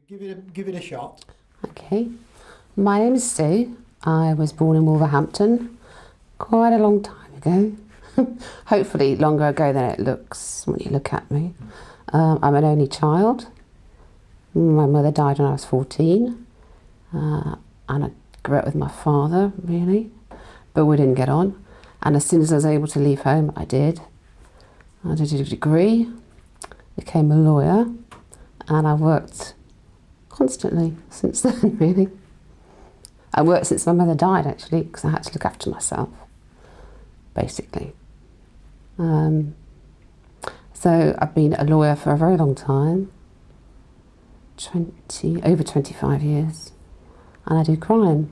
give it a shot. Okay, my name is Sue. I was born in Wolverhampton quite a long time ago. Hopefully longer ago than it looks when you look at me. I'm an only child. My mother died when I was 14, and I grew up with my father, really, but we didn't get on. And as soon as I was able to leave home, I did. I did a degree, became a lawyer, and I've worked constantly since then, really. I worked since my mother died, actually, because I had to look after myself, basically. So I've been a lawyer for a very long time, over 25 years, and I do crime,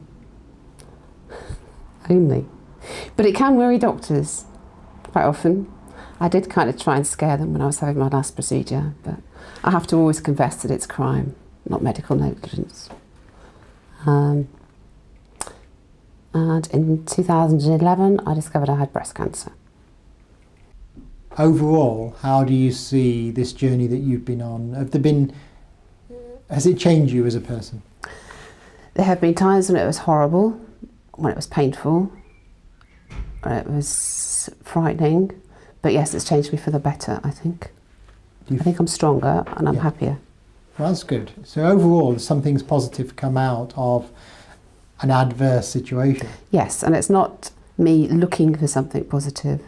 only. But it can worry doctors quite often. I did kind of try and scare them when I was having my last procedure, but I have to always confess that it's crime, not medical negligence. And in 2011, I discovered I had breast cancer. Overall, how do you see this journey that you've been on? Has it changed you as a person? There have been times when it was horrible, when it was painful, when it was frightening, but yes, it's changed me for the better, I think. I think I'm stronger and I'm happier. Well, that's good. So overall, something's positive come out of an adverse situation. Yes, and it's not me looking for something positive.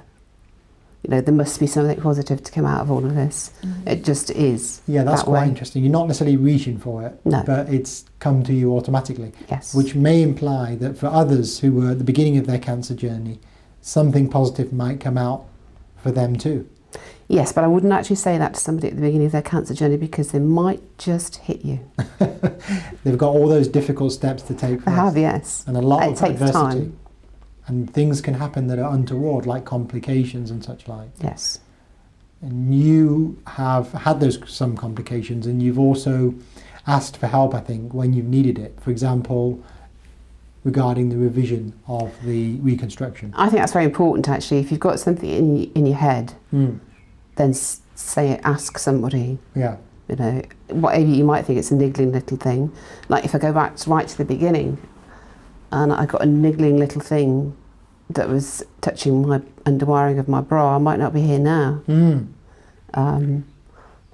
You know, there must be something positive to come out of all of this. It just is. Yeah, that's that quite way. interesting. You're not necessarily reaching for it, No. but it's come to you automatically. Yes. Which may imply that for others who were at the beginning of their cancer journey, something positive might come out for them too. Yes, but I wouldn't actually say that to somebody at the beginning of their cancer journey because they might just hit you. They've got all those difficult steps to take. They have, yes. And a lot of it takes adversity. time. And things can happen that are untoward, like complications and such like. Yes. And you have had some complications, and you've also asked for help, I think, when you've needed it. For example, regarding the revision of the reconstruction. I think that's very important, actually. If you've got something in your head, then ask somebody. Yeah. You know, whatever you might think it's a niggling little thing. Like if I go back right to the beginning, and I got a niggling little thing that was touching my underwiring of my bra, I might not be here now.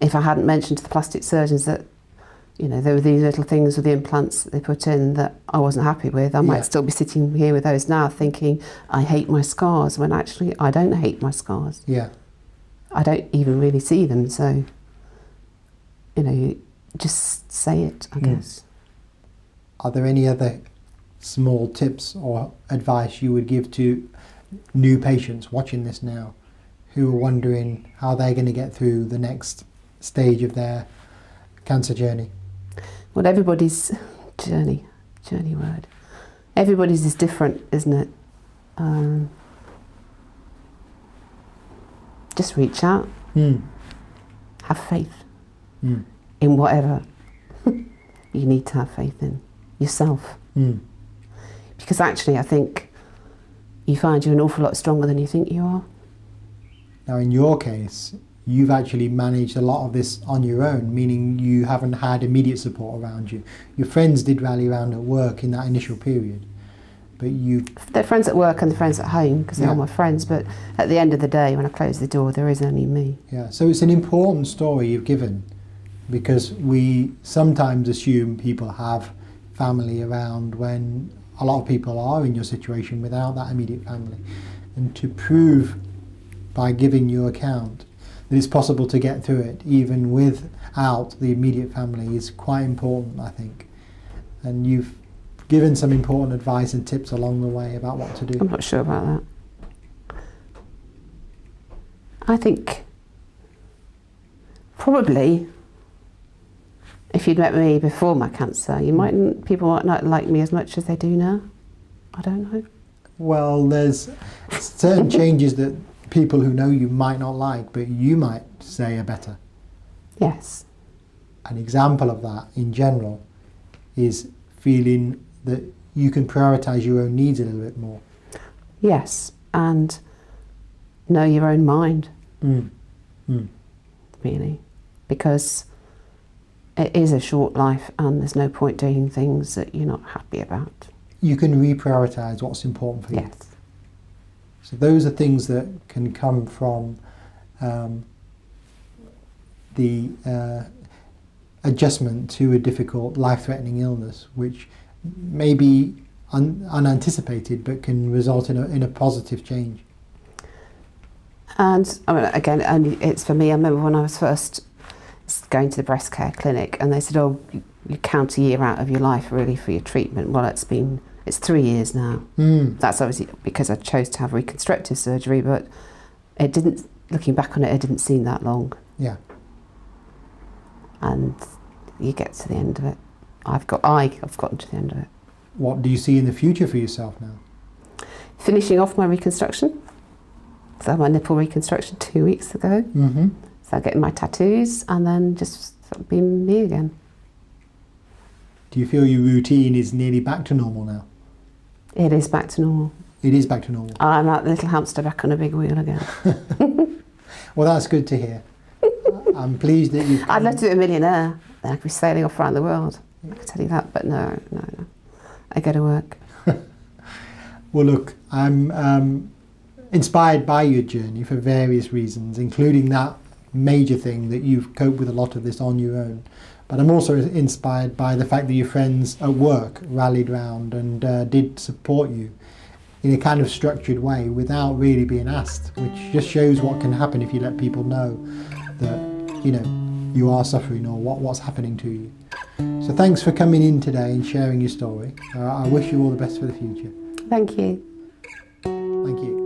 If I hadn't mentioned to the plastic surgeons that, you know, there were these little things with the implants that they put in that I wasn't happy with, I might still be sitting here with those now thinking, I hate my scars, when actually I don't hate my scars. Yeah. I don't even really see them, so, you know, just say it, I guess. Are there any other small tips or advice you would give to new patients watching this now who are wondering how they're going to get through the next stage of their cancer journey? Well, everybody's journey word. Everybody's is different, isn't it? Just reach out. Have faith in whatever you need to have faith in yourself. Because actually, I think you find you're an awful lot stronger than you think you are. Now, in your case, you've actually managed a lot of this on your own, meaning you haven't had immediate support around you. Your friends did rally around at work in that initial period, but They're friends at work and they're friends at home because they're all my friends, but at the end of the day, when I close the door, there is only me. Yeah, so it's an important story you've given, because we sometimes assume people have family around when a lot of people are in your situation without that immediate family. And to prove by giving your account that it's possible to get through it even without the immediate family is quite important, I think. And you've given some important advice and tips along the way about what to do. I'm not sure about that. I think probably if you'd met me before my cancer, people might not like me as much as they do now. I don't know. Well, there's certain changes that people who know you might not like, but you might say are better. Yes. An example of that in general is feeling that you can prioritise your own needs a little bit more. Yes, and know your own mind, really, because it is a short life, and there's no point doing things that you're not happy about. You can reprioritise what's important for you. Yes. So those are things that can come from the adjustment to a difficult, life-threatening illness, which may be unanticipated, but can result in a positive change. And I mean, again, only it's for me. I remember when I was first going to the breast care clinic, and they said, "Oh, you count a year out of your life really for your treatment." Well, it's 3 years now. That's obviously because I chose to have reconstructive surgery, but it didn't. Looking back on it, it didn't seem that long. Yeah. And you get to the end of it. I've gotten to the end of it. What do you see in the future for yourself now? Finishing off my reconstruction. So I had my nipple reconstruction 2 weeks ago. Mm-hmm. So getting my tattoos and then just being me again. Do you feel your routine is nearly back to normal now? It is back to normal. It is back to normal. I'm like the little hamster back on a big wheel again. Well, that's good to hear. I'm pleased that you. I'd love to be a millionaire. Then I could be sailing off around the world. I can tell you that, but no. I go to work. Well, look, I'm inspired by your journey for various reasons, including that major thing that you've coped with a lot of this on your own. But I'm also inspired by the fact that your friends at work rallied round and did support you in a kind of structured way without really being asked, which just shows what can happen if you let people know that, you know, you are suffering or what's happening to you. So thanks for coming in today and sharing your story. I wish you all the best for the future. Thank you. Thank you.